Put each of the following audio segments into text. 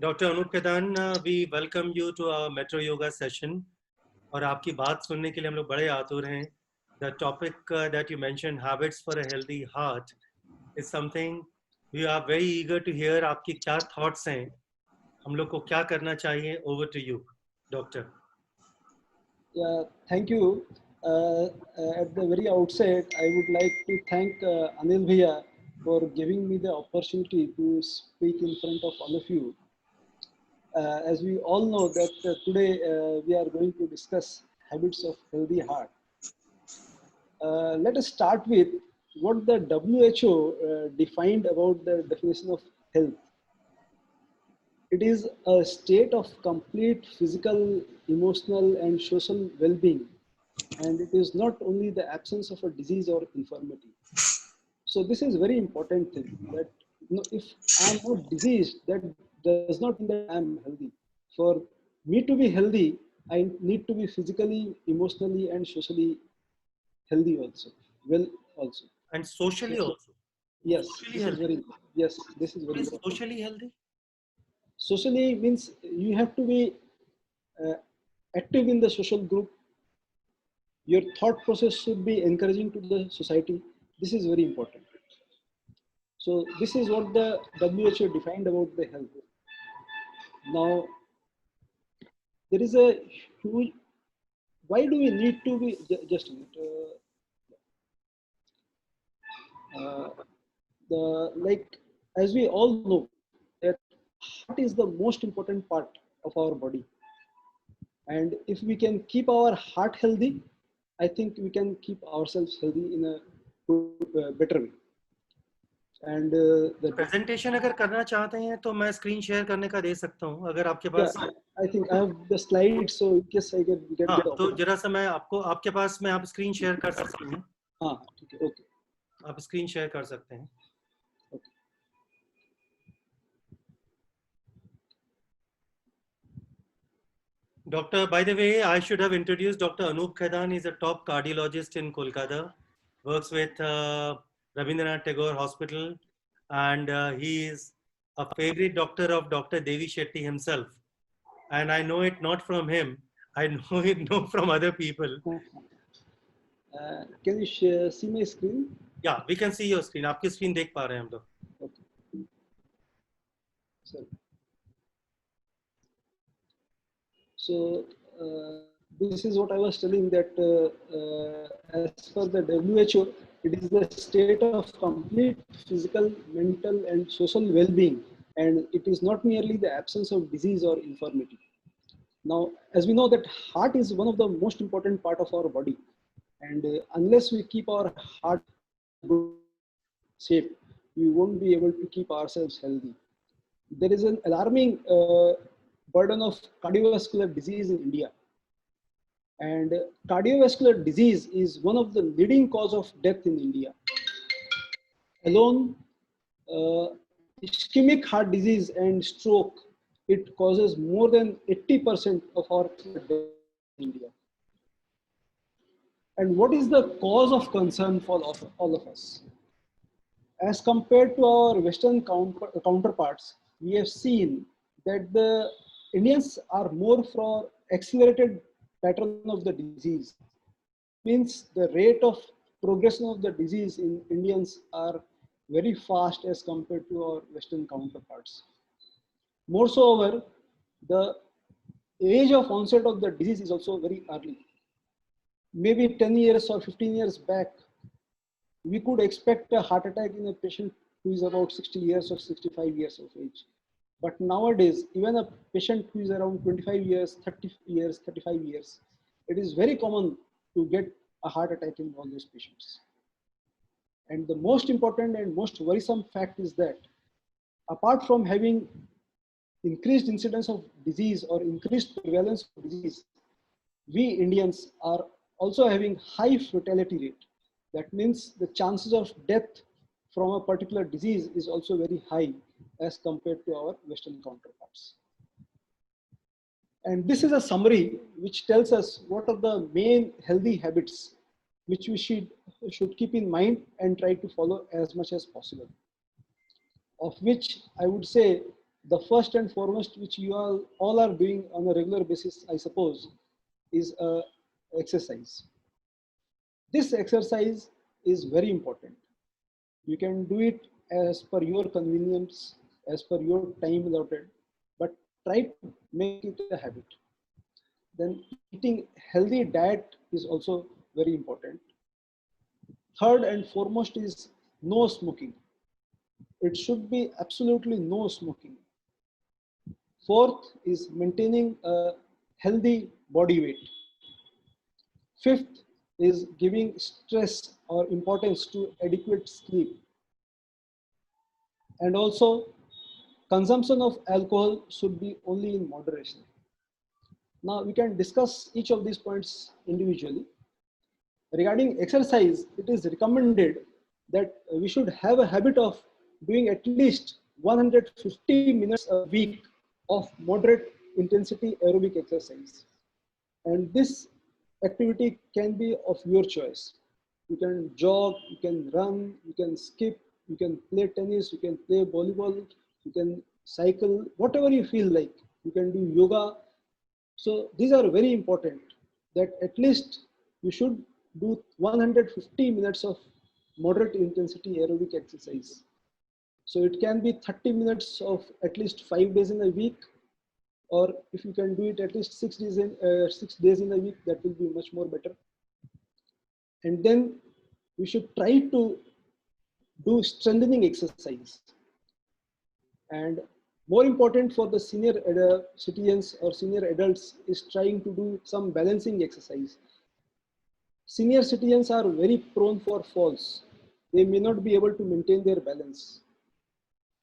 Dr. Anup Kedan, we welcome you to our Metro Yoga session. और आपकी बात सुनने के लिए हम लोग बड़े आतुर हैं. The topic that you mentioned, habits for a healthy heart, is something we are very eager to hear. आपकी क्या thoughts हैं? हम लोग को क्या करना चाहिए? Over to you, Doctor. Yeah, thank you. At the very outset, I would like to thank Anil Bhaiya for giving me the opportunity to speak in front of all of you. As we all know that today we are going to discuss habits of healthy heart. Let us start with what the WHO defined about the definition of health. It is a state of complete physical, emotional, and social well-being, and it is not only the absence of a disease or infirmity. So this is very important thing, that if I am not diseased, that does not mean that I am healthy. For me to be healthy, I need to be physically, emotionally, and socially healthy also, well also. And socially also. Yes, Socially this is healthy. very, yes, this is What very is important. socially healthy? Socially means you have to be active in the social group. Your thought process should be encouraging to the society. This is very important. So this is what the WHO defined about the health. Now, there is a huge, why do we need to be, just a minute. Like, as we all know, that heart is the most important part of our body. And if we can keep our heart healthy, I think we can keep ourselves healthy in a better way. And the Presentation अगर करना चाहते हैं तो मैं screen share करने का दे सकता हूँ अगर आपके पास. yeah, I think I have the slides, so in case I get हाँ, the तो जरा सा मैं आपको आपके पास में आप screen share कर सकते हैं. हाँ ठीक है, okay. आप screen share कर सकते हैं. Okay. Doctor, by the way, I should have introduced Dr. Anup Khaidan. He's a top cardiologist in Kolkata, works with Rabindranath Tagore Hospital, and he is a favorite doctor of Dr. Devi Shetty himself. And I know it not from him, I know from other people. Can you see my screen? Yeah, we can see your screen. आपकी screen देख पा रहे हैं हम लोग. Okay. So this is what I was telling, that as per the WHO, it is the state of complete physical, mental, and social well-being, and it is not merely the absence of disease or infirmity. Now, as we know that heart is one of the most important part of our body, and unless we keep our heart good shape, we won't be able to keep ourselves healthy. There is an alarming burden of cardiovascular disease in India. And cardiovascular disease is one of the leading cause of death in India. Alone, ischemic heart disease and stroke, it causes more than 80% of our death in India. And what is the cause of concern for all of us? As compared to our Western counterparts, we have seen that the Indians are more for accelerated pattern of the disease. Means the rate of progression of the disease in Indians are very fast as compared to our Western counterparts. Moreover, the age of onset of the disease is also very early. Maybe 10 years or 15 years back, we could expect a heart attack in a patient who is about 60 years or 65 years of age. But nowadays, even a patient who is around 25 years, 30 years, 35 years, it is very common to get a heart attack in all those patients. And the most important and most worrisome fact is that apart from having increased incidence of disease or increased prevalence of disease, we Indians are also having high fatality rate. That means the chances of death from a particular disease is also very high as compared to our Western counterparts. And this is a summary which tells us what are the main healthy habits which we should keep in mind and try to follow as much as possible. Of which I would say The first and foremost, which you all are doing on a regular basis, I suppose, is exercise. This exercise is very important. You can do it as per your convenience, as per your time allotted, but try to make it a habit. Then eating healthy diet is also very important. Third and foremost is no smoking. It should be absolutely no smoking. Fourth is maintaining a healthy body weight. Fifth is giving stress or importance to adequate sleep. And also, consumption of alcohol should be only in moderation. Now, we can discuss each of these points individually. Regarding exercise, it is recommended that we should have a habit of doing at least 150 minutes a week of moderate intensity aerobic exercise. And this activity can be of your choice. You can jog, you can run, you can skip, you can play tennis, you can play volleyball, you can cycle, whatever you feel like. You can do yoga. So these are very important, that at least you should do 150 minutes of moderate intensity aerobic exercise. So it can be 30 minutes of at least 5 days in a week, or if you can do it at least 6 days in a week, that will be much more better. And then we should try to do strengthening exercise. And more important for the senior citizens or senior adults is trying to do some balancing exercise. Senior citizens are very prone for falls. They may not be able to maintain their balance.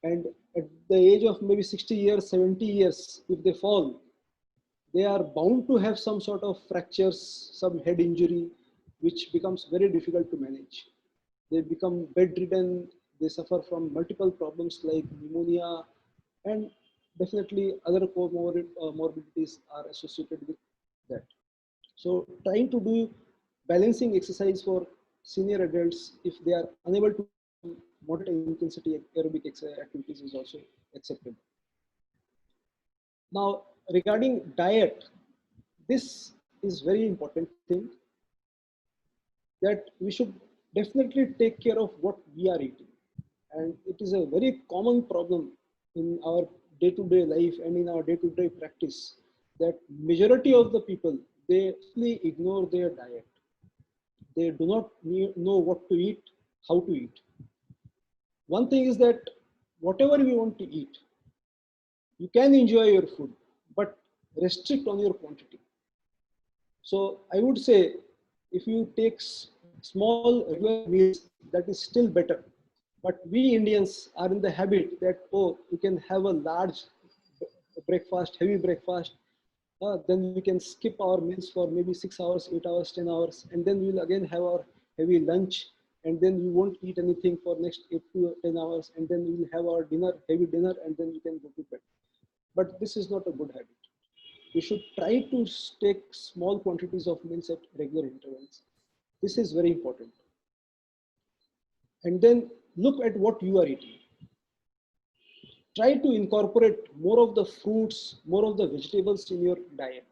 And at the age of maybe 60 years, 70 years, if they fall, they are bound to have some sort of fractures, some head injury, which becomes very difficult to manage. They become bedridden, they suffer from multiple problems like pneumonia, and definitely other comorbidities are associated with that. So trying to do balancing exercise for senior adults, if they are unable to do moderate intensity aerobic activities, is also acceptable. Now, regarding diet, this is very important thing, that we should definitely take care of what we are eating. And it is a very common problem in our day-to-day life and in our day-to-day practice, that majority of the people, they simply ignore their diet. They do not know what to eat, how to eat. One thing is that whatever we want to eat, you can enjoy your food, but restrict on your quantity. So I would say, if you take small regular meals, that is still better. But we Indians are in the habit that, oh, we can have a large breakfast, heavy breakfast, then we can skip our meals for maybe 6 hours, 8 hours, 10 hours, and then we'll again have our heavy lunch, and then we won't eat anything for next 8 to 10 hours, and then we'll have our dinner, heavy dinner, and then we can go to bed. But this is not a good habit. We should try to take small quantities of meals at regular intervals. This is very important. And then look at what you are eating. Try to incorporate more of the fruits, more of the vegetables in your diet.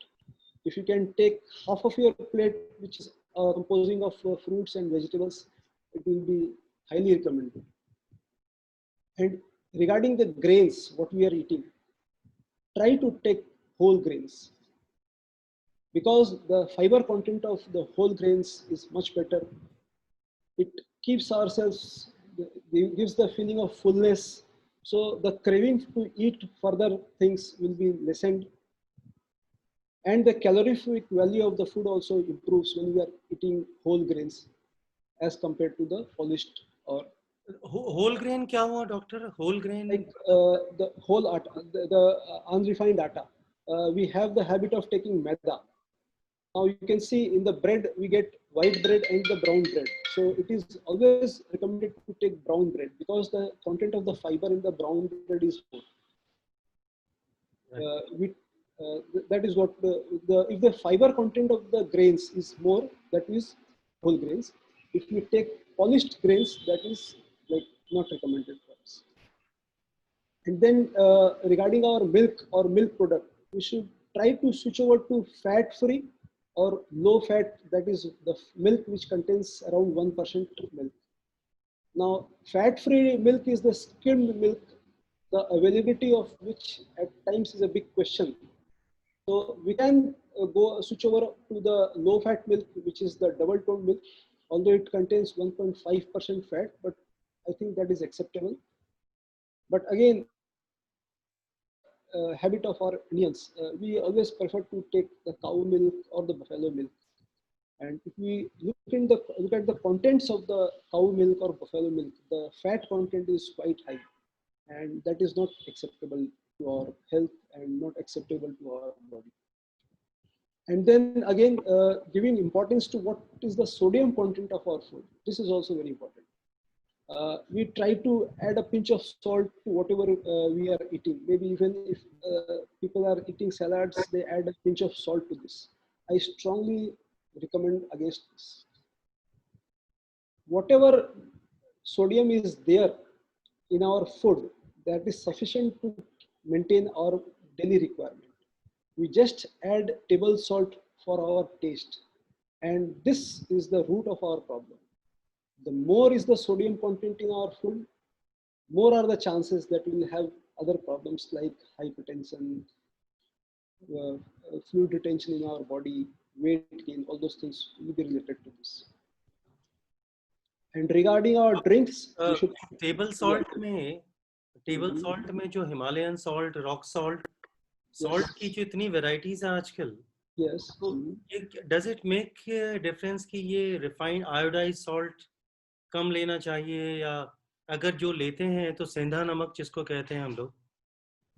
If you can take half of your plate, which is composing of fruits and vegetables, it will be highly recommended. And regarding the grains, what we are eating, try to take whole grains, because the fiber content of the whole grains is much better. It keeps ourselves, gives the feeling of fullness. So the craving to eat further things will be lessened. And the calorific value of the food also improves when we are eating whole grains as compared to the polished or whole grain kya hua, doctor? Whole grain? Like the whole atta, the unrefined atta. We have the habit of taking maida. Now you can see in the bread, we get white bread and the brown bread. So it is always recommended to take brown bread, because the content of the fiber in the brown bread is more. That is what if the fiber content of the grains is more, that is whole grains. If you take polished grains, that is like not recommended for us. And then regarding our milk or milk product, we should try to switch over to fat-free or low-fat, that is the milk which contains around 1% milk. Now, fat-free milk is the skimmed milk, the availability of which at times is a big question. So we can go switch over to the low-fat milk, which is the double-tone milk, although it contains 1.5% fat, but I think that is acceptable. But again, habit of our Indians, we always prefer to take the cow milk or the buffalo milk. And if we look at the contents of the cow milk or buffalo milk, the fat content is quite high, and that is not acceptable to our health and not acceptable to our body. And then again, giving importance to what is the sodium content of our food. This is also very important. We try to add a pinch of salt to whatever we are eating. Maybe even if people are eating salads, they add a pinch of salt to this. I strongly recommend against this. Whatever sodium is there in our food, that is sufficient to maintain our daily requirement. We just add table salt for our taste. And this is the root of our problem. The more is the sodium content in our food, more are the chances that we will have other problems like hypertension, fluid retention in our body, weight gain, all those things will be related to this. And regarding our drinks, we should table salt में जो Himalayan salt, rock salt, salt की जो इतनी varieties हैं आजकल, yes, does it make a difference कि ये refined iodized salt कम लेना चाहिए, या अगर जो लेते हैं तो सेंधा नमक जिसको कहते हैं हम लोग,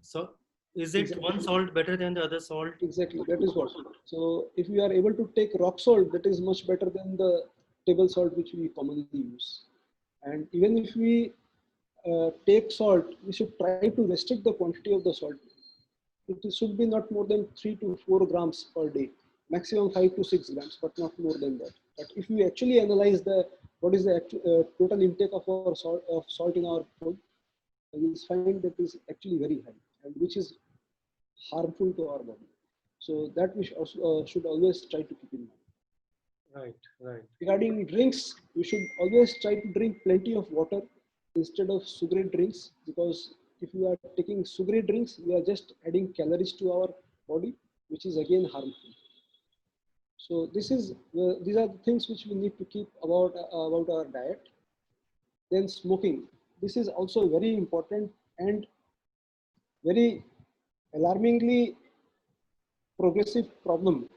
so is it one salt better than the other salt? Exactly, that is what. So if you are able to take rock salt, that is much better than the table salt which we commonly use. And even if we take salt, we should try to restrict the quantity of the salt. It should be not more than 3 to 4 grams per day, maximum 5 to 6 grams, but not more than that. But if we actually analyze what is the total intake of our salt in our food, we will find that is actually very high, and which is harmful to our body. So that we should always try to keep in mind. Right. Regarding drinks, we should always try to drink plenty of water instead of sugary drinks, because if you are taking sugary drinks, we are just adding calories to our body, which is again harmful. So these are the things which we need to keep about our diet. Then smoking. This is also very important and very alarmingly progressive problem,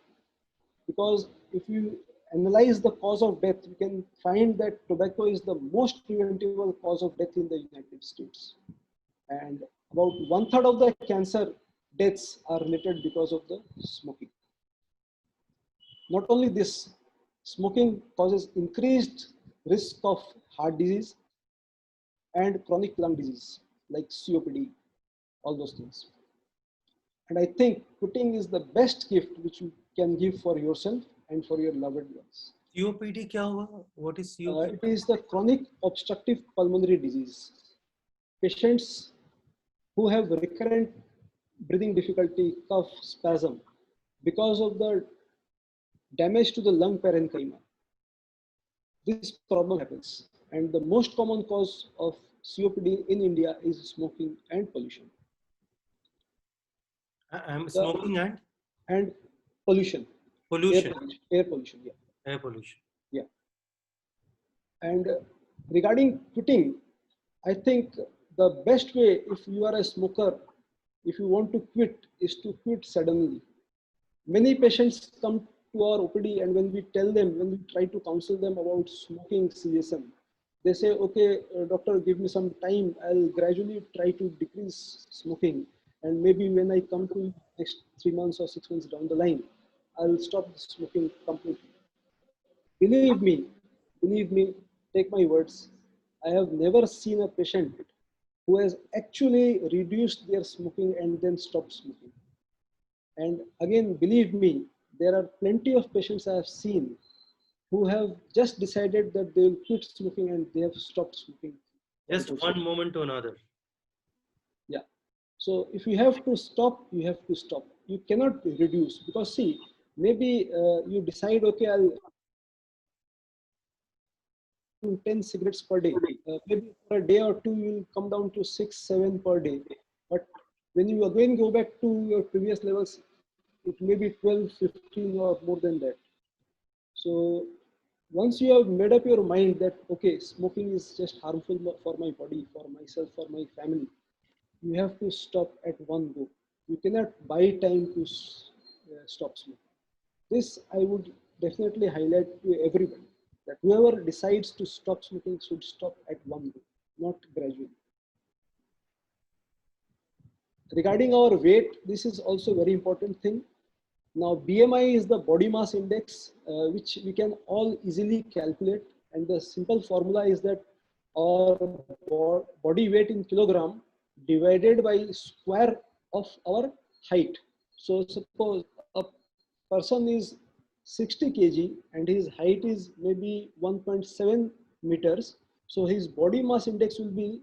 because if you analyze the cause of death, you can find that tobacco is the most preventable cause of death in the United States. And about 1/3 of the cancer deaths are related because of the smoking. Not only this, smoking causes increased risk of heart disease and chronic lung disease like COPD, all those things. And I think quitting is the best gift which you can give for yourself and for your loved ones. COPD क्या हुआ? What is COPD? It is the chronic obstructive pulmonary disease. Patients who have recurrent breathing difficulty, cough, spasm, because of the damage to the lung parenchyma. This problem happens, and the most common cause of COPD in India is smoking and pollution. Smoking and pollution. Air pollution. Yeah. Air pollution. Yeah. And regarding quitting, I think the best way, if you are a smoker, if you want to quit, is to quit suddenly. Many patients come to our OPD, and when we try to counsel them about smoking cessation, they say, okay, doctor, give me some time. I'll gradually try to decrease smoking. And maybe when I come to next 3 months or 6 months down the line, I'll stop smoking completely. Believe me, take my words. I have never seen a patient who has actually reduced their smoking and then stopped smoking. And again, believe me, there are plenty of patients I have seen who have just decided that they will quit smoking and they have stopped smoking. Just one moment to another. Yeah. So if you have to stop, you have to stop. You cannot reduce, because see, maybe you decide, okay, I'll 10 cigarettes per day. Maybe for a day or two, you will come down to 6, 7 per day. But when you again go back to your previous levels, it may be 12, 15 or more than that. So once you have made up your mind that, okay, smoking is just harmful for my body, for myself, for my family, you have to stop at one go. You cannot buy time to stop smoking. This I would definitely highlight to everybody, that whoever decides to stop smoking should stop at one go, not gradually. Regarding our weight, this is also a very important thing. Now, BMI is the body mass index, which we can all easily calculate. And the simple formula is that our body weight in kilogram divided by square of our height. So suppose a person is 60 kg and his height is maybe 1.7 meters. So his body mass index will be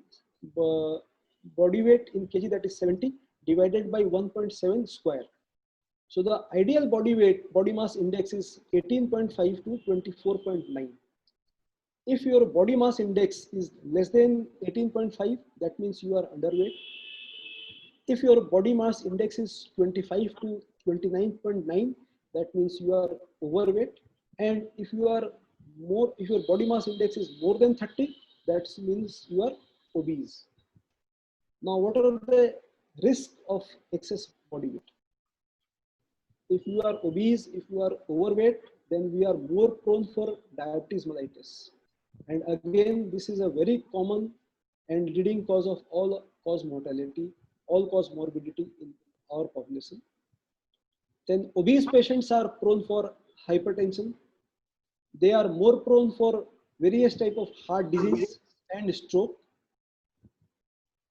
body weight in kg, that is 70, divided by 1.7 square. So the ideal body weight, body mass index is 18.5 to 24.9. If your body mass index is less than 18.5, that means you are underweight. If your body mass index is 25 to 29.9, that means you are overweight. And if you are more, if your body mass index is more than 30, that means you are obese. Now, what are the risks of excess body weight? If you are obese, if you are overweight, then we are more prone for diabetes mellitus. And again, this is a very common and leading cause of all cause mortality, all cause morbidity in our population. Then obese patients are prone for hypertension. They are more prone for various type of heart disease and stroke.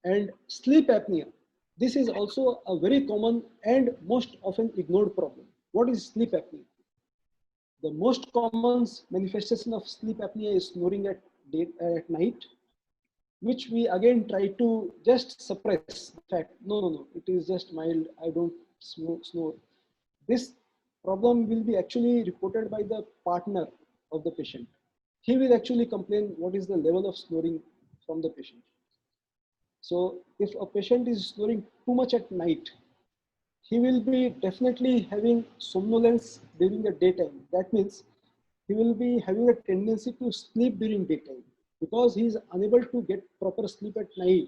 And sleep apnea. This is also a very common and most often ignored problem. What is sleep apnea? The most common manifestation of sleep apnea is snoring at night, which we again try to just suppress. In fact, no, it is just mild. I don't snore. This problem will be actually reported by the partner of the patient. He will actually complain what is the level of snoring from the patient. So if a patient is snoring too much at night, he will be definitely having somnolence during the daytime. That means he will be having a tendency to sleep during daytime because he is unable to get proper sleep at night.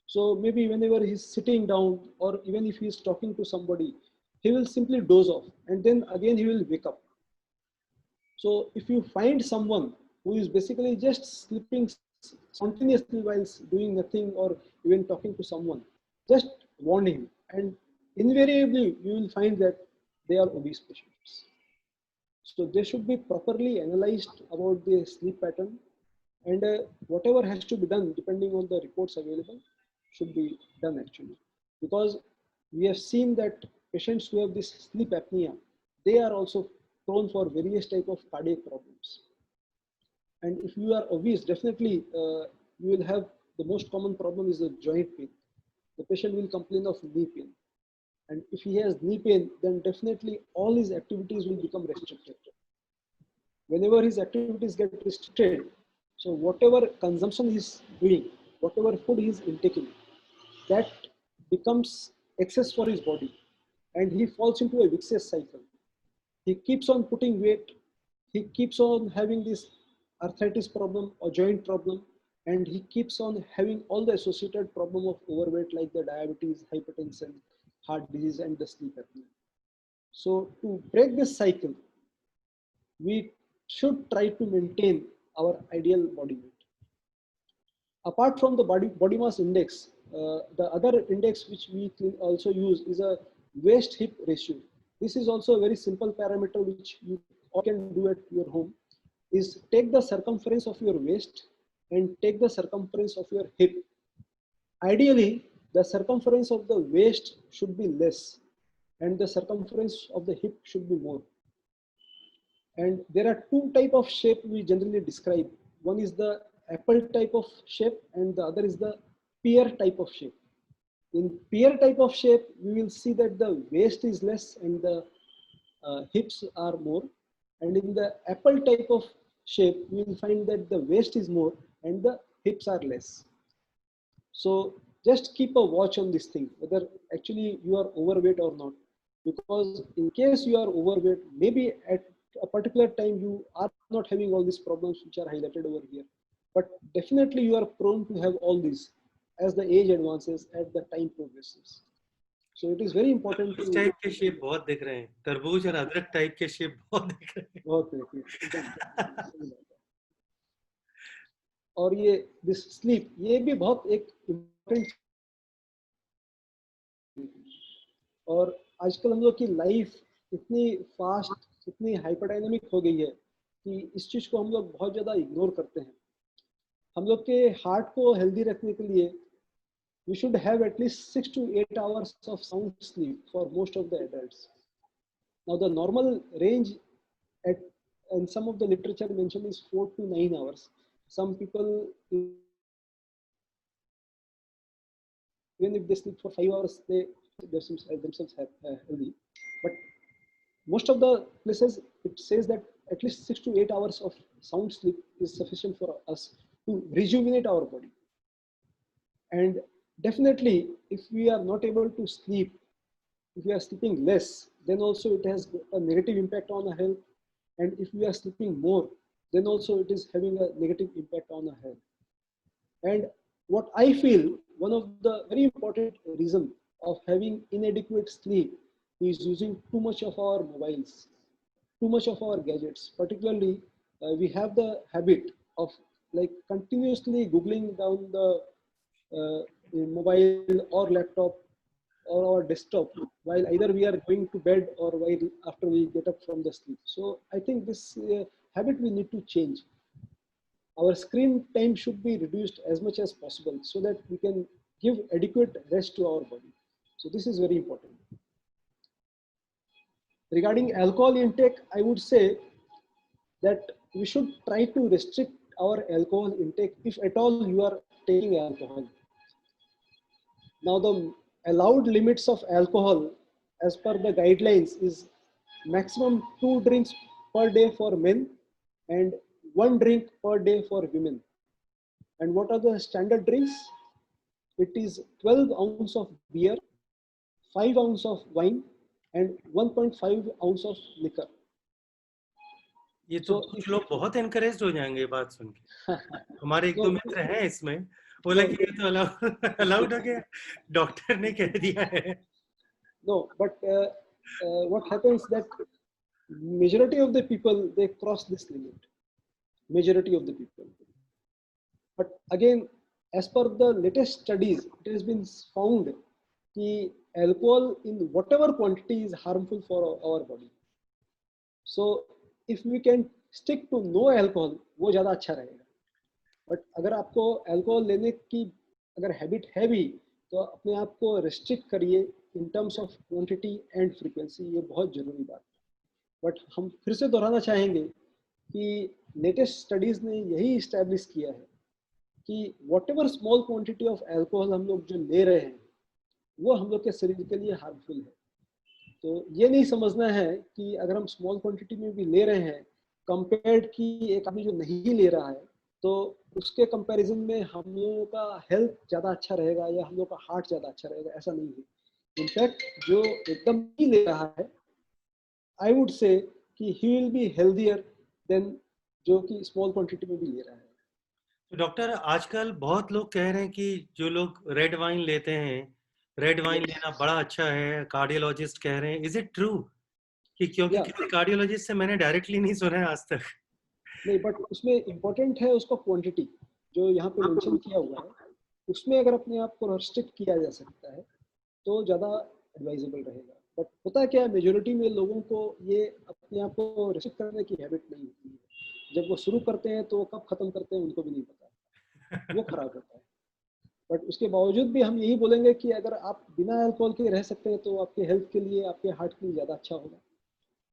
So maybe whenever he's sitting down or even if he is talking to somebody, he will simply doze off and then again he will wake up. So if you find someone who is basically just sleeping spontaneously while doing nothing or even talking to someone, just warn him, and invariably you will find that they are obese patients. So they should be properly analyzed about the sleep pattern, and whatever has to be done depending on the reports available should be done actually, because we have seen that patients who have this sleep apnea, they are also prone for various type of cardiac problems. And if you are obese, definitely you will have the most common problem is the joint pain. The patient will complain of knee pain. And if he has knee pain, then definitely all his activities will become restricted. Whenever his activities get restricted, so whatever consumption he is doing, whatever food he is intaking, that becomes excess for his body. And he falls into a vicious cycle. He keeps on putting weight, he keeps on having this arthritis problem or joint problem, and he keeps on having all the associated problem of overweight like the diabetes, hypertension, heart disease, and the sleep apnea. So to break this cycle, we should try to maintain our ideal body weight. Apart from the body mass index, the other index which we can also use is a waist hip ratio. This is also a very simple parameter which you all can do at your home. Is take the circumference of your waist and take the circumference of your hip. Ideally, the circumference of the waist should be less and the circumference of the hip should be more. And there are two types of shape we generally describe. One is the apple type of shape and the other is the pear type of shape. In pear type of shape, we will see that the waist is less and the hips are more. And in the apple type of shape, we will find that the waist is more and the hips are less. So just keep a watch on this thing, whether actually you are overweight or not. Because in case you are overweight, maybe at a particular time you are not having all these problems which are highlighted over here. But definitely you are prone to have all these as the age advances, as the time progresses. So it is very important इस to type के shape बहुत दिख रहे हैं, तरबूज और अदरक type के शेप बहुत दिख रहे बहुत एकदम सही बात है। और ये दिस स्लीप, ये भी बहुत एक इम्पोर्टेंट। और आजकल हम लोग की लाइफ इतनी फास्ट, इतनी हाइपरडायनामिक हो गई है कि इस चीज को हम लोग बहुत ज्यादा इग्नोर करते हैं। हम लोग के हार्ट को हेल्दी रखने के लिए we should have at least 6 to 8 hours of sound sleep for most of the adults. Now the normal range at, and some of the literature mentioned, is 4 to 9 hours. Some people, even if they sleep for 5 hours, they themselves healthy. But most of the places, it says that at least 6 to 8 hours of sound sleep is sufficient for us to rejuvenate our body. And definitely, if we are not able to sleep, if we are sleeping less, then also it has a negative impact on our health. And if we are sleeping more, then also it is having a negative impact on our health. And what I feel, one of the very important reason of having inadequate sleep is using too much of our mobiles, too much of our gadgets. Particularly, we have the habit of like continuously googling down the mobile or laptop or our desktop while either we are going to bed or while after we get up from the sleep. So I think this habit we need to change. Our screen time should be reduced as much as possible so that we can give adequate rest to our body. So this is very important. Regarding alcohol intake, I would say that we should try to restrict our alcohol intake if at all you are taking alcohol. Now the allowed limits of alcohol as per the guidelines is maximum 2 drinks per day for men and 1 drink per day for women. And what are the standard drinks? It is 12 ounces of beer, 5 ounces of wine and 1.5 ounces of liquor. ये तो कुछ लोग बहुत encourage हो जाएंगे ये बात सुन के। हमारे एक दो मित्र हैं इसमें, बोला कि ये तो अलाउड हो गया, डॉक्टर ने कह दिया है। No, but what happens that majority of the people, they cross this limit. Majority of the people. But again, as per the latest studies, it has been found that alcohol in whatever quantity is harmful for our body. So if we can stick to no alcohol, वो ज़्यादा अच्छा रहेगा. But अगर आपको alcohol लेने की अगर habit है भी, तो अपने आप को restrict करिए in terms of quantity and frequency. ये बहुत जरूरी बात है. But हम फिर से दोहराना चाहेंगे कि latest studies ने यही establish किया है कि whatever small quantity of alcohol हम लोग जो ले रहे हैं, वो हम लोग के शरीर के लिए harmful है. तो ये नहीं समझना है कि अगर हम स्मॉल क्वांटिटी में भी ले रहे हैं कंपेयर्ड कि एक आदमी जो नहीं ले रहा है, तो उसके कंपैरिजन में हम लोगों का हेल्थ ज़्यादा अच्छा रहेगा या हम लोग का हार्ट ज़्यादा अच्छा रहेगा, ऐसा नहीं है. इनफैक्ट जो एकदम नहीं ले रहा है, आई वुड से कि he will be healthier then जो कि स्मॉल क्वांटिटी में भी ले रहा है. तो डॉक्टर, आजकल बहुत लोग कह रहे हैं कि जो लोग रेड वाइन लेते हैं, रेड वाइन लेना बड़ा अच्छा है, कार्डियोलॉजिस्ट कह रहे हैं. Is it true? कि क्योंकि किसी कार्डियोलॉजिस्ट से मैंने डायरेक्टली नहीं सुना है आज तक. नहीं, बट उसमें इम्पोर्टेंट है उसका क्वांटिटी जो यहाँ पे मेंशन किया हुआ है, उसमें अगर अपने आप को रिस्ट्रिक्ट किया जा सकता है तो ज़्यादा एडवाइजेबल रहेगा. बट होता है क्या, मेजोरिटी में लोगों को ये अपने आप को रिस्ट्रिक्ट करने की हैबिट नहीं होती है. जब वो शुरू करते हैं तो कब खत्म करते हैं उनको भी नहीं पता, वो खराब होता है. बट उसके बावजूद भी हम यही बोलेंगे कि अगर आप बिना अल्कोहल के रह सकते हैं तो आपके हेल्थ के लिए, आपके हार्ट के लिए ज़्यादा अच्छा होगा.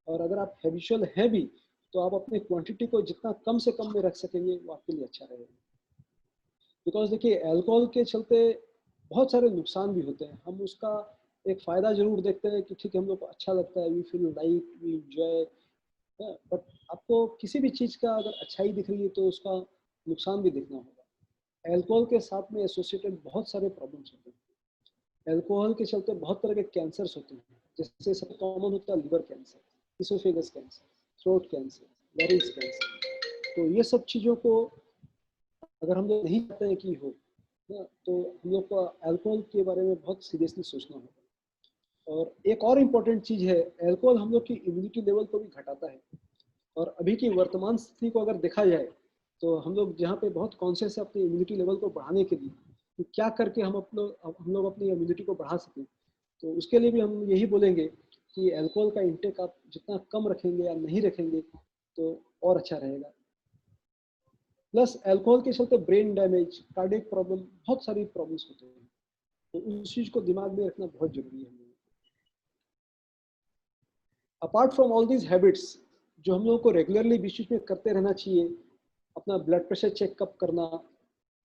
और अगर आप हैबिचुअल हैं भी, तो आप अपने क्वांटिटी को जितना कम से कम में रख सकेंगे वो आपके लिए अच्छा रहेगा. बिकॉज देखिए, अल्कोहल के चलते बहुत सारे नुकसान भी होते हैं। हम उसका एक फ़ायदा ज़रूर देखते हैं कि ठीक है, हम लोग को अच्छा लगता है, we feel like, we enjoy, but आपको किसी भी चीज़ का अगर अच्छाई दिख रही है तो उसका नुकसान भी देखना होगा। अल्कोहल के साथ में एसोसिएटेड बहुत सारे प्रॉब्लम्स होते हैं। अल्कोहल के चलते बहुत तरह के कैंसर्स होते हैं, जैसे सबसे कॉमन होता है liver cancer, oesophagus cancer, throat cancer, larynx cancer. तो ये सब चीज़ों को अगर हम लोग नहीं चाहते हैं कि हो ना, तो हम लोग को अल्कोहल के बारे में बहुत सीरियसली सोचना होगा। और एक और इम्पोर्टेंट चीज़ है, अल्कोहल हम लोग की इम्यूनिटी लेवल को भी घटाता है। और अभी की वर्तमान स्थिति को अगर देखा जाए तो हम लोग जहाँ पे बहुत कॉन्शियस है अपनी इम्यूनिटी लेवल को बढ़ाने के लिए कि क्या करके हम लोग अपनी इम्यूनिटी को बढ़ा सकें, तो उसके लिए भी हम यही बोलेंगे कि अल्कोहल का इंटेक आप जितना कम रखेंगे या नहीं रखेंगे तो और अच्छा रहेगा। प्लस अल्कोहल के चलते ब्रेन डैमेज, कार्डियक प्रॉब्लम, बहुत सारी प्रॉब्लम्स होते हैं, तो उस चीज़ को दिमाग में रखना बहुत जरूरी है। Apart from all these habits, जो हम लोगों को रेगुलरली बीच बीच में करते रहना चाहिए, अपना ब्लड प्रेशर चेकअप करना,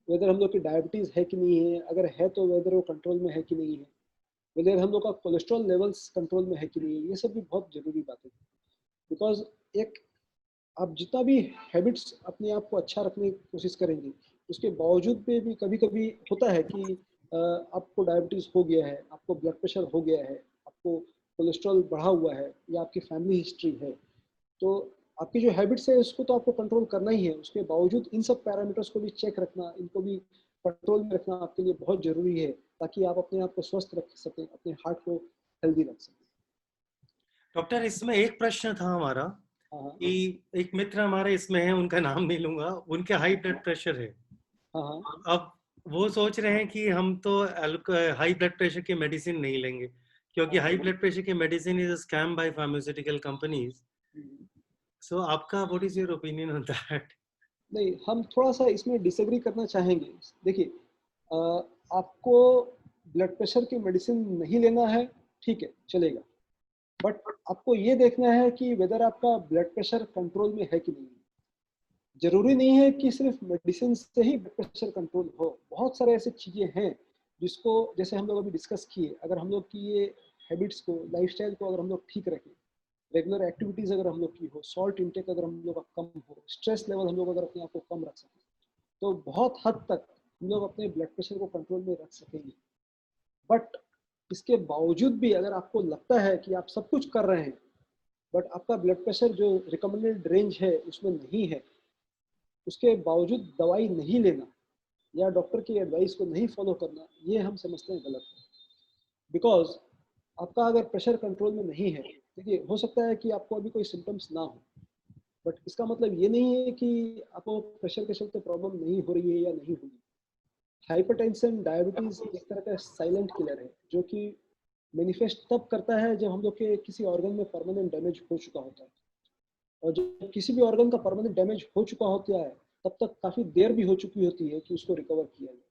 वेदर हम लोग की डायबिटीज़ है कि नहीं है, अगर है तो वेदर वो कंट्रोल में है कि नहीं है, वेदर हम लोग का कोलेस्ट्रॉल लेवल्स कंट्रोल में है कि नहीं है, ये सब भी बहुत ज़रूरी बातें हैं। बिकॉज एक आप जितना भी हैबिट्स अपने आप को अच्छा रखने की कोशिश करेंगे, उसके बावजूद में भी कभी कभी होता है कि आपको डायबिटीज़ हो गया है, आपको ब्लड प्रेशर हो गया है, आपको कोलेस्ट्रॉल बढ़ा हुआ है या आपकी फैमिली हिस्ट्री है, तो आपकी जो हैबिट्स है उसको तो आपको कंट्रोल करना ही है। उसके बावजूद इन सब पैरामीटर्स को भी चेक रखना, इनको भी कंट्रोल में रखना आपके लिए बहुत ज़रूरी है, ताकि आप अपने आप को स्वस्थ रख सकें, अपने हार्ट को हेल्दी रख सकें। डॉक्टर, इसमें एक प्रश्न था हमारा हाँ हाँ कि एक मित्र हमारे इसमें है, उनका नाम नहीं लूंगा, उनके हाई ब्लड प्रेशर है। हाँ हाँ। अब वो सोच रहे हैं कि हम तो हाई ब्लड प्रेशर की मेडिसिन नहीं लेंगे, क्योंकि हाई ब्लड प्रेशर की medicine is scam by pharmaceutical companies. So आपका what is your opinion on that? नहीं, हम थोड़ा सा इसमें डिसएग्री करना चाहेंगे। देखिए, आपको ब्लड प्रेशर की मेडिसिन नहीं लेना है, ठीक है, चलेगा, बट आपको ये देखना है कि वेदर आपका ब्लड प्रेशर कंट्रोल में है कि नहीं। जरूरी नहीं है कि सिर्फ मेडिसिन से ही ब्लड प्रेशर कंट्रोल हो, बहुत सारे ऐसे चीज़ें हैं जिसको, जैसे हम लोग अभी डिस्कस किए, अगर हम लोग की ये हैबिट्स को, लाइफस्टाइल को अगर हम लोग ठीक रखें, रेगुलर एक्टिविटीज़ अगर हम लोग की हो, सॉल्ट इंटेक अगर हम लोग का कम हो, स्ट्रेस लेवल हम लोग अगर अपने आप को कम रख सकें, तो बहुत हद तक हम लोग अपने ब्लड प्रेशर को कंट्रोल में रख सकेंगे। बट इसके बावजूद भी अगर आपको लगता है कि आप सब कुछ कर रहे हैं, बट आपका ब्लड प्रेशर जो रिकमेंडेड रेंज है उसमें नहीं है, उसके बावजूद दवाई नहीं लेना या डॉक्टर की एडवाइस को नहीं फॉलो करना, ये हम समझते हैं गलत है। बिकॉज आपका अगर प्रेशर कंट्रोल में नहीं है, देखिए, हो सकता है कि आपको अभी कोई सिम्टम्स ना हो, बट इसका मतलब ये नहीं है कि आपको प्रेशर के चलते प्रॉब्लम नहीं हो रही है या नहीं होगी। हाइपरटेंशन, डायबिटीज एक तरह का साइलेंट किलर है, जो कि मैनिफेस्ट तब करता है जब हम लोग के किसी ऑर्गन में परमानेंट डैमेज हो चुका होता है। और जब किसी भी ऑर्गन का परमानेंट डैमेज हो चुका होता है, तब तक काफ़ी देर भी हो चुकी होती है कि उसको रिकवर किया जाए।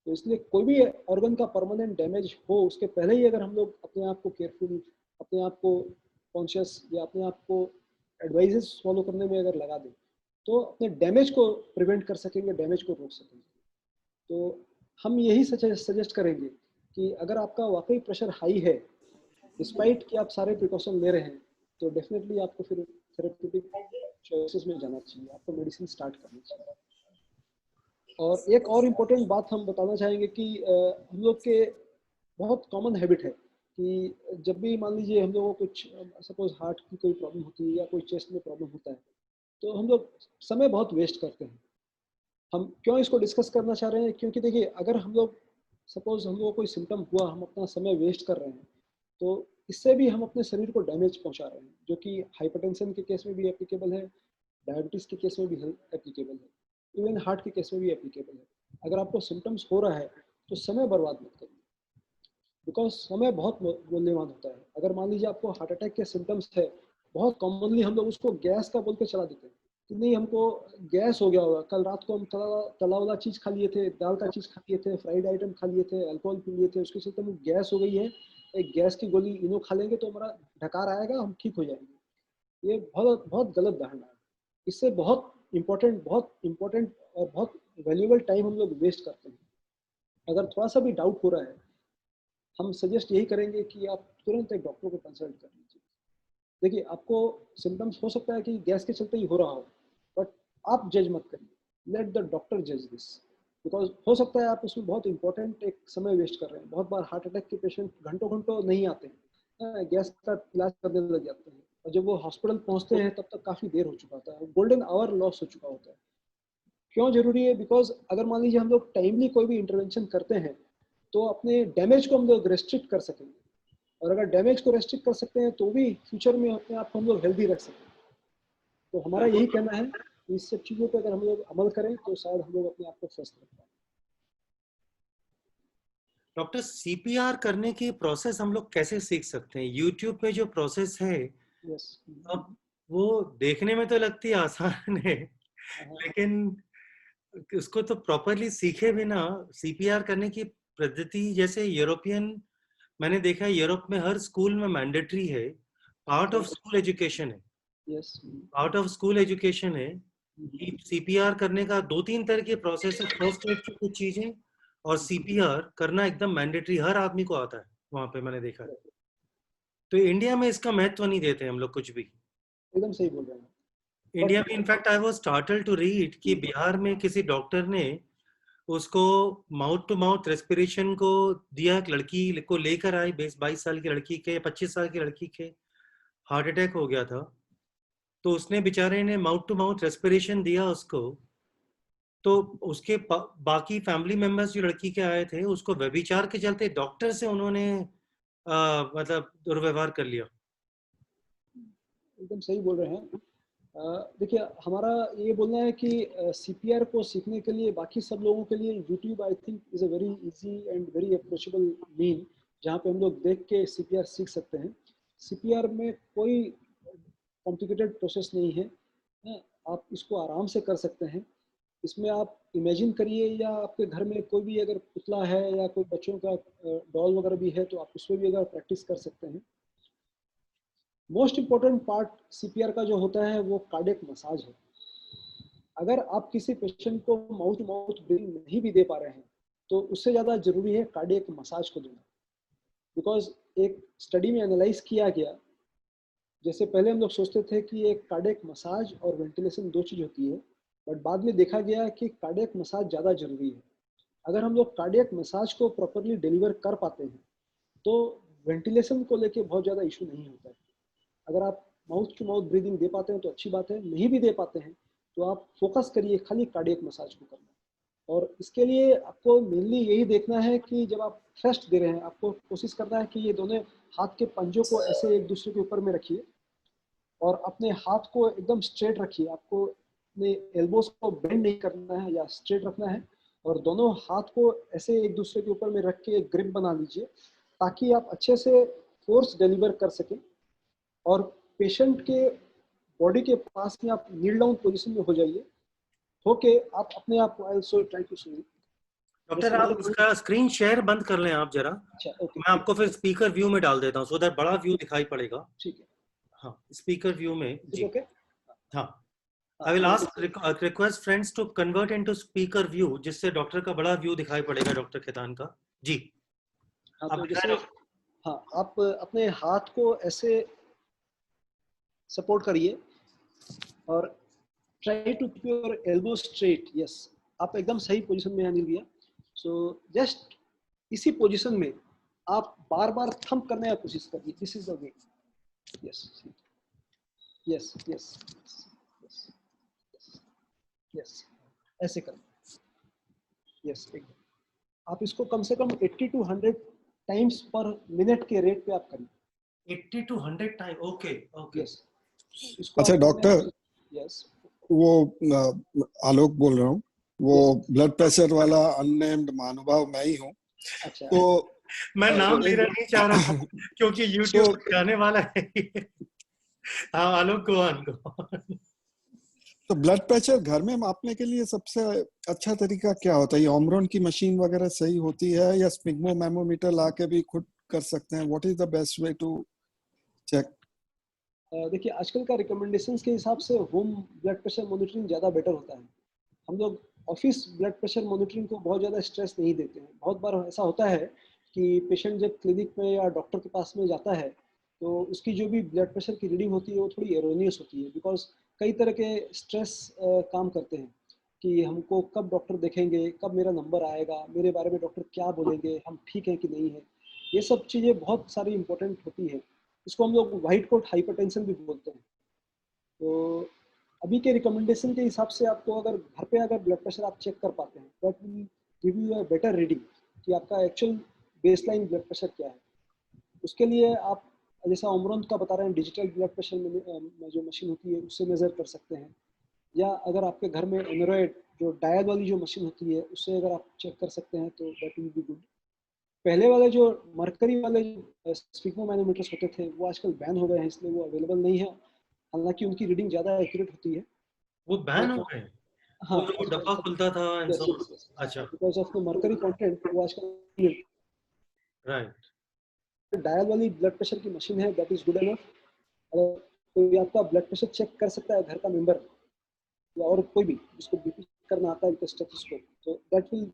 तो इसलिए कोई भी ऑर्गन का परमानेंट डैमेज हो, उसके पहले ही अगर हम लोग अपने आप को केयरफुल, अपने आप को कॉन्शियस या अपने आप को एडवाइजेस फॉलो करने में अगर लगा दें, तो अपने डैमेज को प्रिवेंट कर सकेंगे, डैमेज को रोक सकेंगे। तो हम यही सजेस्ट करेंगे कि अगर आपका वाकई प्रेशर हाई है, डिस्पाइट कि आप सारे प्रिकॉशन ले रहे हैं, तो डेफिनेटली आपको फिर थेरेप्यूटिक चॉइसेस में जाना चाहिए, आपको मेडिसिन स्टार्ट करनी चाहिए। और एक और इम्पोर्टेंट बात हम बताना चाहेंगे कि हम लोग के बहुत कॉमन हैबिट है कि जब भी मान लीजिए हम लोगों को कुछ, सपोज हार्ट की कोई प्रॉब्लम होती है या कोई चेस्ट में प्रॉब्लम होता है, तो हम लोग समय बहुत वेस्ट करते हैं। हम क्यों इसको डिस्कस करना चाह रहे हैं, क्योंकि देखिए, अगर हम लोग, सपोज हम लोगों को कोई सिम्टम हुआ, हम अपना समय वेस्ट कर रहे हैं, तो इससे भी हम अपने शरीर को डैमेज पहुंचा रहे हैं, जो कि हाइपरटेंशन के केस में भी एप्लीकेबल है, डायबिटीज़ के केस में भी एप्लीकेबल है, इवन हार्ट के केस में भी एप्लीकेबल है। अगर आपको सिम्टम्स हो रहा है तो समय बर्बाद मत करिए, बिकॉज समय बहुत मूल्यवान होता है। अगर मान लीजिए आपको हार्ट अटैक के सिम्टम्स है, बहुत कॉमनली हम लोग उसको गैस का बोल के चला देते हैं कि नहीं, हमको गैस हो गया होगा, कल रात को हम तला वाला चीज़ खा लिए थे, दाल का चीज़ खा लिए थे, फ्राइड आइटम खा लिए थे, अल्कोहल पी लिए थे, उसके चलते हमें गैस हो गई है, एक गैस की गोली इनो खा लेंगे तो हमारा ढकार आएगा, हम ठीक हो जाएंगे। ये बहुत बहुत गलत धारणा है। इससे बहुत इंपॉर्टेंट और बहुत वैल्यूबल टाइम हम लोग वेस्ट करते हैं। अगर थोड़ा सा भी डाउट हो रहा है, हम सजेस्ट यही करेंगे कि आप तुरंत एक डॉक्टर को कंसल्ट कर लीजिए। देखिए, आपको सिम्टम्स हो सकता है कि गैस के चलते ही हो रहा हो, बट आप जज मत करिए, लेट द डॉक्टर जज दिस। बिकॉज हो सकता है आप उसमें बहुत इंपॉर्टेंट एक समय वेस्ट कर रहे हैं। बहुत बार हार्ट अटैक के पेशेंट घंटों घंटों नहीं आते हैं, गैस का इलाज करने लग जाते हैं, और जब वो हॉस्पिटल पहुंचते हैं तब तक काफ़ी देर हो चुका होता है, गोल्डन आवर लॉस हो चुका होता है। क्यों जरूरी है? बिकॉज अगर मान लीजिए हम लोग टाइमली कोई भी इंटरवेंशन करते हैं तो अपने डैमेज को हम लोग रेस्ट्रिक्ट कर सकेंगे, और अगर डैमेज को रेस्ट्रिक्ट कर सकते हैं तो भी फ्यूचर में अपने आप को हम लोग हेल्दी रख सकते हैं। तो हमारा यही कहना है कि इस सब चीज़ों पर अगर हम लोग अमल करें तो शायद हम लोग अपने आप को स्वस्थ रख पाएं। डॉक्टर, सीपीआर करने की प्रोसेस हम लोग कैसे सीख सकते हैं? यूट्यूब पे जो प्रोसेस है, यस। अब वो देखने में तो लगती है आसान है, लेकिन उसको तो प्रॉपरली सीखे बिना सीपीआर करने की पद्धति, जैसे यूरोपियन, मैंने देखा है यूरोप में हर स्कूल में मैंडेटरी है, पार्ट ऑफ स्कूल एजुकेशन है, yes. Part of school education है कि सीपीआर करने का 2-3 तरह के प्रोसेस है। फर्स्ट एड की कुछ चीजें और सीपीआर करना एकदम मैंडेटरी, हर आदमी को आता है वहां पे, मैंने देखा है। तो इंडिया में इसका महत्व नहीं देते हम लोग कुछ भी। एकदम सही बोल रहे हैं। इंडिया बट में in fact I was startled to read कि बिहार में किसी डॉक्टर ने उसको माउथ टू माउथ रेस्पिरेशन को दिया, एक लड़की को लेकर आई, 22 साल की लड़की के, 25 साल की लड़की के हार्ट अटैक हो गया था, तो उसने बेचारे ने माउथ टू माउथ रेस्पिरेशन दिया उसको। तो उसके बाकी फैमिली मेंबर्स जो लड़की के आए थे, उसको व्यभिचार के चलते डॉक्टर से उन्होंने मतलब दुर्व्यवहार कर लिया। एकदम सही बोल रहे हैं। देखिए, हमारा ये बोलना है कि सीपीआर को सीखने के लिए बाकी सब लोगों के लिए YouTube I think is a very easy and very approachable mean, जहाँ पे हम लोग देख के सीपीआर सीख सकते हैं। सीपीआर में कोई कॉम्प्लिकेटेड प्रोसेस नहीं है, आप इसको आराम से कर सकते हैं। इसमें आप इमेजिन करिए, या आपके घर में कोई भी अगर पुतला है या कोई बच्चों का डॉल वगैरह भी है तो आप उसमें भी अगर प्रैक्टिस कर सकते हैं। मोस्ट इम्पोर्टेंट पार्ट सीपीआर का जो होता है वो कार्डियक मसाज है। अगर आप किसी पेशेंट को माउथ टू माउथ ब्रीथिंग नहीं भी दे पा रहे हैं तो उससे ज़्यादा जरूरी है कार्डियक मसाज को देना। बिकॉज एक स्टडी में एनालाइज किया गया, जैसे पहले हम लोग सोचते थे कि एक कार्डियक मसाज और वेंटिलेशन दो चीज़ होती है, बट बाद में देखा गया कि कार्डियक मसाज ज़्यादा जरूरी है। अगर हम लोग कार्डियक मसाज को प्रॉपरली डिलीवर कर पाते हैं तो वेंटिलेशन को लेके बहुत ज़्यादा इशू नहीं होता है। अगर आप माउथ टू माउथ ब्रीदिंग दे पाते हैं तो अच्छी बात है, नहीं भी दे पाते हैं तो आप फोकस करिए खाली कार्डियक मसाज को करना। और इसके लिए आपको मेनली यही देखना है कि जब आप थ्रस्ट दे रहे हैं, आपको कोशिश करना है कि ये दोनों हाथ के पंजों को ऐसे एक दूसरे के ऊपर में रखिए और अपने हाथ को एकदम स्ट्रेट रखिए। आपको अपने एल्बोस को बेंड नहीं करना है या स्ट्रेट रखना है, और दोनों हाथ को ऐसे एक दूसरे के ऊपर में रख के एक ग्रिप बना लीजिए ताकि आप अच्छे से फोर्स डिलीवर कर सकें। और पेशेंट के बॉडी के पास में आप नील डाउन पोजीशन में हो जाइए, होके आप अपने आप को so try to sleep. Doctor, आप उसका स्क्रीन शेयर बंद कर लें आप जरा, अच्छा, ओके, मैं आपको फिर स्पीकर व्यू में डाल देता हूँ, सो दैट बड़ा व्यू दिखाई पड़ेगा। ठीक है। हाँ, स्पीकर व्यू में इज जी। ओके। हाँ, हाँ आई विल तो ask request friends to convert into speaker view, जिससे डॉक्टर का बड़ा व्यू दिखाई पड़ेगा, डॉक्टर खेतान का जी। हाँ आप तो दिखाएं जैसे, हाँ आप अपने हाथ को ऐसे सपोर्ट करिए और try to keep your elbow straight. Yes, आप एकदम सही पोजीशन में अनिल भैया। सो जस्ट इसी पोजीशन में आप बार बार थंप करने का कोशिश करिए। This is the way. Yes yes yes yes yes, ऐसे करें। यस, एकदम। आप इसको कम से कम 80 to 100 टाइम्स पर मिनट के रेट पे आप करिए। 80 to 100 time, okay okay. Yes, इसको अच्छा आप डॉक्टर, यस, वो आलोक बोल रहा हूँ, वो यस। ब्लड प्रेशर वाला अननेम्ड महानुभाव मैं ही हूँ। अच्छा, तो मैं नाम एक लेना नहीं चाह रहा था क्योंकि तो यूट्यूब जाने वाला है। हाँ, आलोक गो ऑन गो। तो ब्लड प्रेशर घर में मापने के लिए सबसे अच्छा तरीका क्या होता है? ये ओमरॉन की मशीन वगैरह सही होती है या स्पिग्मोमेमोमीटर ला के भी खुद कर सकते हैं? What is the best way to check? देखिए आजकल का रिकमेंडेशंस के हिसाब से होम ब्लड प्रेशर मॉनिटरिंग ज़्यादा बेटर होता है। हम लोग ऑफिस ब्लड प्रेशर मॉनिटरिंग को बहुत ज़्यादा स्ट्रेस नहीं देते हैं। बहुत बार ऐसा होता है कि पेशेंट जब क्लिनिक में या डॉक्टर के पास में जाता है तो उसकी जो भी ब्लड प्रेशर की रीडिंग होती है वो थोड़ी एरोनियस होती है, बिकॉज कई तरह के स्ट्रेस काम करते हैं कि हमको कब डॉक्टर देखेंगे, कब मेरा नंबर आएगा, मेरे बारे में डॉक्टर क्या बोलेंगे, हम ठीक हैं कि नहीं है। ये सब चीज़ें बहुत सारी इंपॉर्टेंट होती है। इसको हम लोग व्हाइट कोट हाइपरटेंशन भी बोलते हैं। तो अभी के रिकमेंडेशन के हिसाब से आपको अगर घर पे अगर ब्लड प्रेशर आप चेक कर पाते हैं, that will give you a better reading कि आपका एक्चुअल बेसलाइन ब्लड प्रेशर क्या है। उसके लिए आप जैसा ओमरोन का बता रहे हैं, डिजिटल ब्लड प्रेशर में जो मशीन होती है उससे मेजर कर सकते हैं, या अगर आपके घर में एमरॉयड जो डायल वाली जो मशीन होती है उससे अगर आप चेक कर सकते हैं तो दैट विल बी गुड। पहले वाले जो मरकरी वाले स्पिग्मोमैनोमीटर्स होते थे वो आजकल बैन हो गए हैं, इसलिए वो अवेलेबल नहीं है। हालांकि उनकी रीडिंग ज़्यादा एक्यूरेट होती है। वो बैन हो बट गए? हाँ, वो जो डब्बा खुलता था and yes so yes on. Yes, अच्छा, because of the mercury content वो आजकल राइट। डायल वाली ब्लड प्रेशर की मशीन है, दैट इज गुड एनफ। अगर कोई आपका ब्लड प्रेशर चेक कर सकता है, घर का मेंबर या और कोई भी जिसको बीपी करना आता है विद स्टेथोस्कोप, तो that will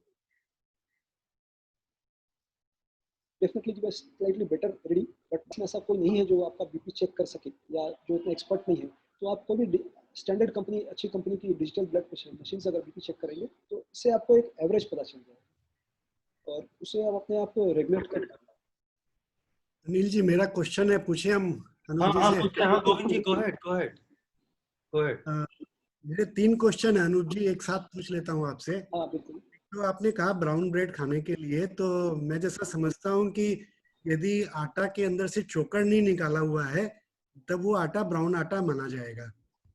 definitely give a slightly better reading. But ऐसा कोई नहीं है जो आपका बीपी चेक कर सके या जो इतना एक्सपर्ट नहीं है, तो आप कोई भी स्टैंडर्ड कंपनी, अच्छी कंपनी की डिजिटल ब्लड प्रेशर मशीन से अगर बीपी चेक करेंगे तो इससे आपको एक एवरेज पता चल जाएगा और उससे आप अपने आप को रेगुलेट कर पाएंगे। अनिल जी, मेरा क्वेश्चन है, पूछे हम हाँ अनुज जी हाँ से? पूछते हैं, हाँ Govind ji, go ahead go ahead go ahead. अ, मेरे 3 क्वेश्चन है अनुज जी, एक साथ पूछ लेता हूँ आपसे। हाँ बिल्कुल। तो आपने कहा ब्राउन ब्रेड खाने के लिए, तो मैं जैसा समझता हूँ कि यदि आटा के अंदर से चोकर नहीं निकाला हुआ है तब वो आटा ब्राउन आटा माना जाएगा,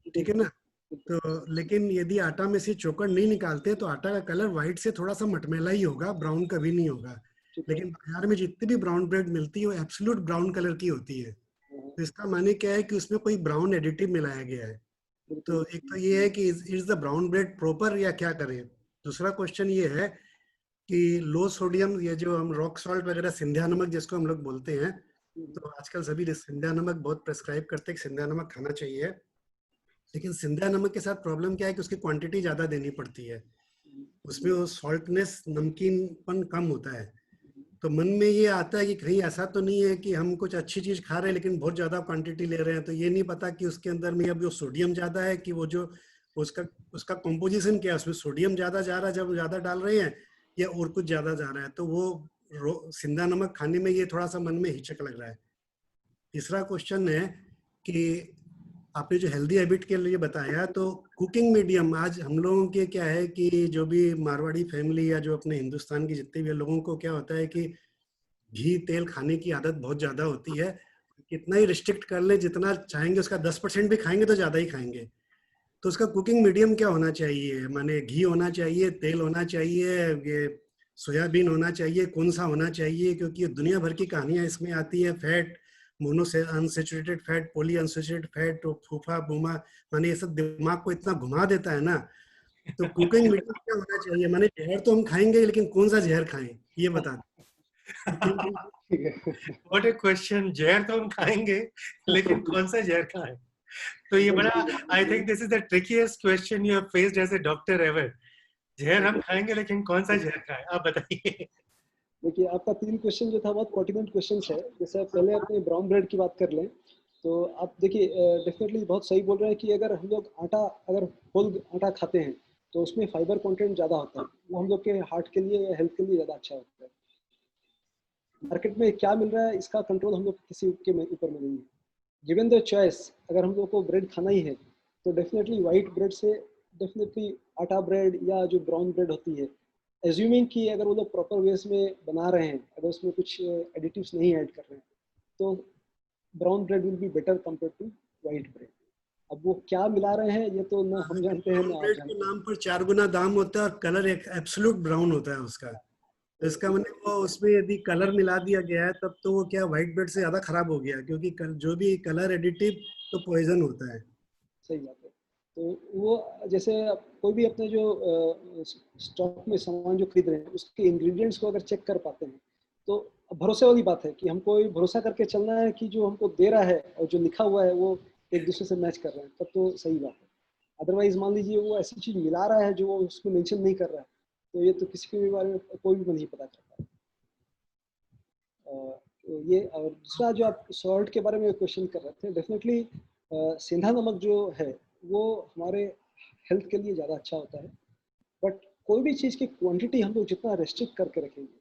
ठीक है ना? तो लेकिन यदि आटा में से चोकर नहीं निकालते तो आटा का कलर व्हाइट से थोड़ा सा मटमैला ही होगा, ब्राउन कभी नहीं होगा। ठीक है। लेकिन बाजार में जितनी भी ब्राउन ब्रेड मिलती है वो एब्सोल्यूट ब्राउन कलर की होती है। तो इसका माने क्या है कि उसमें कोई ब्राउन एडिटिव मिलाया गया है। बिल्कुल। तो एक तो ये है कि is the brown bread proper या क्या करें। दूसरा क्वेश्चन ये है कि लो सोडियम, ये जो हम रॉक सॉल्ट वगैरह, सिंधिया नमक जिसको हम लोग बोलते हैं, तो आजकल सभी सिंधिया नमक बहुत प्रेस्क्राइब करते हैं कि सिंधिया नमक खाना चाहिए। लेकिन सिंधिया नमक के साथ प्रॉब्लम क्या है कि उसकी क्वांटिटी ज्यादा देनी पड़ती है, उसमें वो सॉल्टनेस, नमकीनपन कम होता है। तो मन में ये आता है कि कहीं ऐसा तो नहीं है कि हम कुछ अच्छी चीज खा रहे हैं लेकिन बहुत ज्यादा क्वांटिटी ले रहे हैं, तो ये नहीं पता कि उसके अंदर में अब जो सोडियम ज्यादा है कि वो जो उसका उसका कॉम्पोजिशन क्या है, उसमें सोडियम ज्यादा जा रहा है जब ज्यादा डाल रहे हैं, या और कुछ ज्यादा जा रहा है। तो वो सिंधा नमक खाने में ये थोड़ा सा मन में हिचक लग रहा है। तीसरा क्वेश्चन है कि आपने जो हेल्दी हैबिट के लिए बताया, तो कुकिंग मीडियम आज हम लोगों के क्या है कि जो भी मारवाड़ी फैमिली या जो अपने हिंदुस्तान की जितने भी लोगों को क्या होता है कि घी तेल खाने की आदत बहुत ज्यादा होती है। कितना ही रिस्ट्रिक्ट कर ले, जितना चाहेंगे उसका 10% भी खाएंगे तो ज्यादा ही खाएंगे। तो उसका कुकिंग मीडियम क्या होना चाहिए? माने घी होना चाहिए, तेल होना चाहिए, ये सोयाबीन होना चाहिए, कौन सा होना चाहिए? क्योंकि दुनिया भर की कहानियां इसमें आती है, फैट, मोनो से unsaturated fat, poly unsaturated fat, तो फूफा बूमा, माने ये सब दिमाग को इतना घुमा देता है ना। तो कुकिंग मीडियम क्या होना चाहिए? माने जहर तो हम खाएंगे लेकिन कौन सा जहर खाएं, ये बता दो। ठीक है। What A question. जहर तो हम खाएंगे लेकिन कौन सा जहर खाएं? तो ये बड़ा, I think this is the trickiest question you have faced as a doctor ever. जहर हम खाएंगे लेकिन कौन सा जहर खाएं, आप बताइए। देखिए, आपका 3 क्वेश्चन जो था बहुत पर्टिनेंट क्वेश्चंस है। जैसे पहले अपने ब्राउन ब्रेड की बात कर लें, तो आप देखिए डेफिनेटली बहुत सही बोल रहे हैं कि अगर हम लोग आटा, अगर होल आटा खाते हैं तो उसमें फाइबर कंटेंट ज़्यादा होता है, वो हम लोग के हार्ट के लिए, हेल्थ के लिए ज़्यादा अच्छा होता है। मार्केट में क्या मिल रहा है इसका कंट्रोल हम लोग किसी के ऊपर में नहीं है। गिवन द चॉइस, अगर हम लोग को ब्रेड खाना ही है तो डेफिनेटली वाइट ब्रेड से डेफिनेटली आटा ब्रेड या जो ब्राउन ब्रेड होती है, एज्यूमिंग कि अगर वो लोग प्रॉपर वेज में बना रहे हैं, अगर उसमें कुछ एडिटिव्स नहीं ऐड कर रहे हैं, तो brown bread will be better compare to white bread. अब वो क्या मिला रहे हैं ये तो ना हम जानते हैं ब्राउन ना आप ब्रेड के जानते हैं। नाम पर 4 गुना दाम होता है और कलर एक एब्सोल्यूट ब्राउन होता है उसका। तो इसका मतलब वो उसमें यदि कलर मिला दिया गया है तब तो वो क्या व्हाइट ब्रेड से ज्यादा खराब हो गया, क्योंकि जो भी कलर एडिटिव तो पॉइजन होता है। सही बात है। तो वो जैसे कोई भी अपने जो स्टॉक में सामान जो खरीद रहे हैं उसके इंग्रेडिएंट्स को अगर चेक कर पाते हैं तो भरोसे वाली बात है कि हमको ये भरोसा करके चलना है कि जो हमको दे रहा है और जो लिखा हुआ है वो एक दूसरे से मैच कर रहे हैं, तब तो सही बात है। अदरवाइज मान लीजिए वो ऐसी चीज मिला रहा है जो वो उसमें मेंशन नहीं कर रहा है, तो ये तो किसी के भी बारे में कोई भी नहीं पता करता। तो ये, और दूसरा जो आप सॉल्ट के बारे में क्वेश्चन कर रहे थे, डेफिनेटली सेंधा नमक जो है वो हमारे हेल्थ के लिए ज़्यादा अच्छा होता है, बट कोई भी चीज़ की क्वांटिटी हम लोग जितना रेस्ट्रिक्ट करके रखेंगे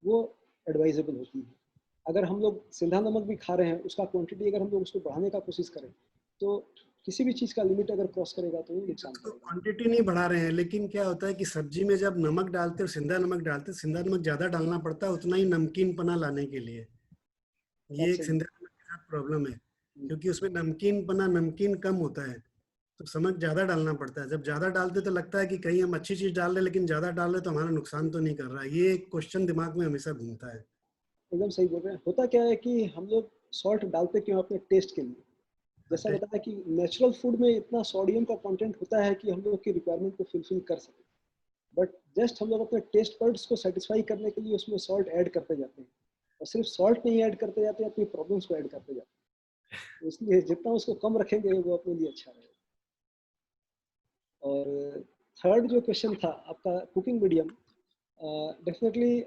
वो एडवाइजेबल होती है। अगर हम लोग सेंधा नमक भी खा रहे हैं, उसका क्वांटिटी अगर हम लोग उसको बढ़ाने का कोशिश करें, तो किसी भी चीज़ का लिमिट अगर क्रॉस करेगा तो वो नुकसान तो करेगा। क्वांटिटी नहीं बढ़ा रहे हैं, लेकिन क्या होता है कि सब्जी में जब नमक डालते और सिंधा नमक डालते, सिंधा नमक ज्यादा डालना पड़ता है उतना ही नमकीन पना लाने के लिए। ये बात एक सही सिंधा नमक के साथ प्रॉब्लम है, है। क्योंकि उसमें नमकीन पना, नमकीन कम होता है, तो नमक ज्यादा डालना पड़ता है। जब ज्यादा डालते तो लगता है कि कहीं हम अच्छी चीज डाल रहे, लेकिन ज्यादा डाल रहे तो हमारा नुकसान तो नहीं कर रहा है। ये एक क्वेश्चन दिमाग में हमेशा घूमता है। एकदम सही बोल रहे हैं। होता क्या है कि हम लोग सॉल्ट डालते क्यों? अपने टेस्ट के लिए। जैसा टेस्ट। बताया कि नेचुरल फूड में इतना सोडियम का कंटेंट होता है कि हम लोग की रिक्वायरमेंट को फुलफिल कर सकें, बट जस्ट हम लोग अपने टेस्ट बड्स को सेटिस्फाई करने के लिए उसमें सॉल्ट ऐड करते जाते हैं, और सिर्फ सॉल्ट नहीं ऐड करते जाते हैं, अपनी प्रॉब्लम्स को ऐड करते जाते हैं। तो इसलिए जितना उसको कम रखेंगे वो अपने लिए अच्छा रहेगा। और थर्ड जो क्वेश्चन था आपका, कुकिंग मीडियम, डेफिनेटली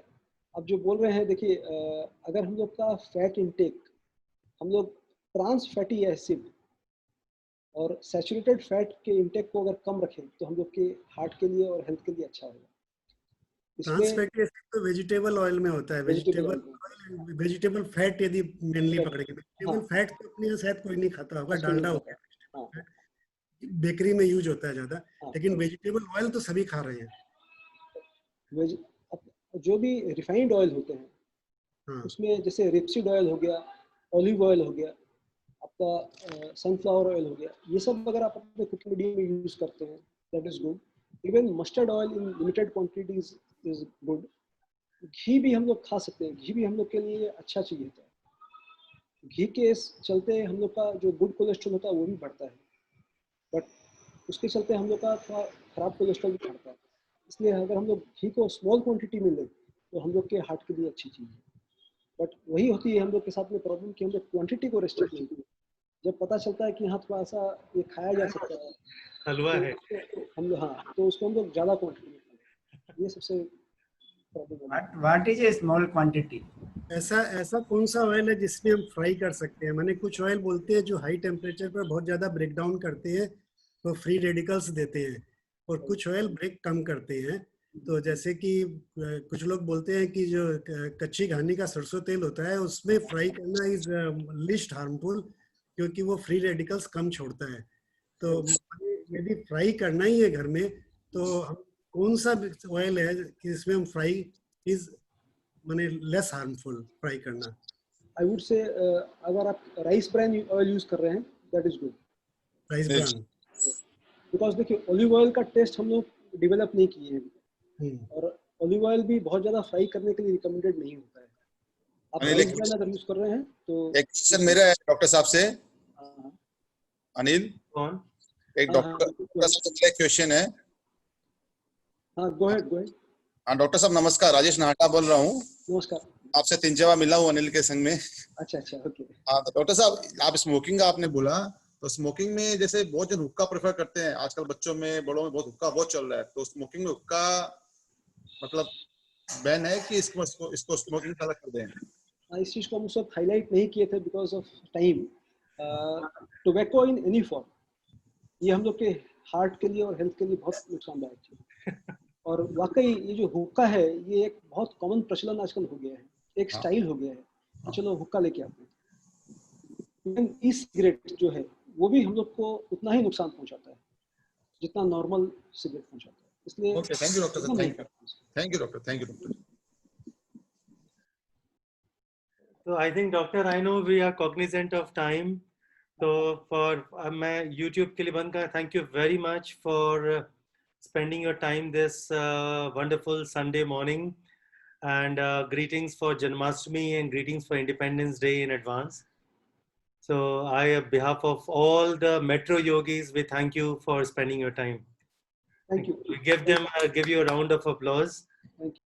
आप जो बोल रहे हैं, देखिए अगर हम लोग का फैट इंटेक, हम लोग ट्रांस फैटी एसिड और सैचुरेटेड फैट के इंटेक को अगर कम रखें तो हम लोग के हार्ट के लिए और हेल्थ के लिए अच्छा होगा। ट्रांस इसमें फैटी एसिड तो वेजिटेबल ऑयल में होता है। वेजिटेबल वेजिटेबल ऑयल में, ऑयल, वेजिटेबल फैट यदि मेनली फैट, पकड़ेंगे, हाँ, वेजिटेबल फैट तो अपने यहाँ शायद कोई नहीं खाता होगा, उसको नहीं डालडा हो खाता। हाँ गया, बेकरी में यूज होता है ज्यादा, हाँ, लेकिन वेजिटेबल ऑयल तो सभी खा रहे हैं। वेज, जो भी रिफाइंड ऑयल होते हैं हाँ, उसमें जैसे रेपसीड ऑयल हो गया, ऑलिव ऑयल हो गया, आपका सनफ्लावर ऑयल हो गया, ये सब अगर आप अपने कुकिंग मीडियम में यूज करते हैं that is good. Even mustard oil in limited quantities is good. घी भी हम लोग खा सकते हैं, घी भी हम लोग के लिए अच्छा चीज होता है। घी के चलते हम लोग का जो गुड कोलेस्ट्रॉल होता है वो भी बढ़ता है, बट उसके चलते हम लोग का थोड़ा खराब कोलेस्ट्रॉल भी बढ़ता है। इसलिए अगर हम लोग घी को स्मॉल क्वांटिटी में लें तो हम लोग के हार्ट के लिए अच्छी चीज़ है। बट वही होती है हम लोग के साथ में प्रॉब्लम कि हम लोग क्वांटिटी को रेस्ट्रिक्ट नहीं करते। जब पता चलता है कि हाँ थोड़ा सा ये खाया जा सकता है, हलवा तो है। हम लोग, हाँ, तो उसको हम लोग ज़्यादा क्वांटिटी में खाते। ये सबसे प्रॉब्लम वाली बात What is a small quantity? ऐसा ऐसा कौन सा ऑयल है जिसमें हम फ्राई कर सकते हैं? मैंने कुछ ऑयल बोलते हैं जो हाई टेम्परेचर पर बहुत ज्यादा ब्रेक डाउन करते हैं, तो फ्री रेडिकल्स देते हैं, और कुछ ऑयल ब्रेक कम करते हैं। तो जैसे कि कुछ लोग बोलते हैं कि जो कच्ची घानी का सरसों तेल होता है उसमें फ्राई करना इज लिस्ट हार्मफुल, क्योंकि वो फ्री रेडिकल्स कम छोड़ता है। तो यदि फ्राई करना ही है घर में, तो हम कौन सा ऑयल है कि इसमें हम फ्राई इज माने लेस हार्मफुल फ्राई करना? आई वुड से अगर आप राइस ब्रान ऑयल यूज़ कर रहे हैं that is good. Rice bran. Because देखिए ऑलिव ऑयल का टेस्ट हम लोग डेवलप नहीं किए हैं, और ऑलिव ऑयल भी बहुत ज़्यादा फ्राई करने के लिए रिकमेंडेड नहीं होता है। आप अनिल, राइस ब्रान अगर यूज़ कर रहे हैं तो एक क्वेश्चन मेरा है डॉक्टर साहब से। हाँ अनिल, कौन? एक हाँ हाँ, डॉक्टर साहब से क्वेश्चन है। हाँ, गो हेड गो हेड। हाँ डॉक्टर साहब नमस्कार, राजेश नाहटा बोल रहा हूँ। नमस्कार। आपसे 3 बार मिला हूँ अनिल के संग में। अच्छा अच्छा, ओके। हाँ तो डॉक्टर साहब, आप स्मोकिंग का आपने बोला, तो स्मोकिंग में जैसे बहुत जन हुक्का प्रेफर करते हैं आजकल, बच्चों में बड़ों में बहुत हुक्का बहुत चल रहा है, तो स्मोकिंग में हुक्का मतलब बैन है कि इसको स्मोकिंग अलग कर दें? इस चीज़ को हम उस वक्त हाईलाइट नहीं किए थे because of time. Tobacco in any form, ये हम लोग के हार्ट के लिए और हेल्थ के लिए बहुत नुकसानदायक है। और वाकई ये जो हुक्का है ये एक बहुत कॉमन प्रचलन आजकल हो गया है, एक स्टाइल हो गया है कि चलो हुक्का लेके आते हैं। इवन ई सिगरेट जो है वो भी हम लोग को उतना ही नुकसान पहुंचाता है जितना नॉर्मल सिगरेट पहुंचाता है। इसलिए ओके, थैंक यू डॉक्टर साहब, नहीं थैंक यू, करते। Thank you doctor, thank you doctor. So I think Doctor, I know we are cognizant of time. So for मैं YouTube के लिए बंद कर, thank you very much for spending your time this wonderful Sunday morning, and greetings for Janmashtami and greetings for Independence Day in advance. So I, on behalf of all the Metro Yogis, we thank you for spending your time. Thank you. We give you a round of applause. Thank you.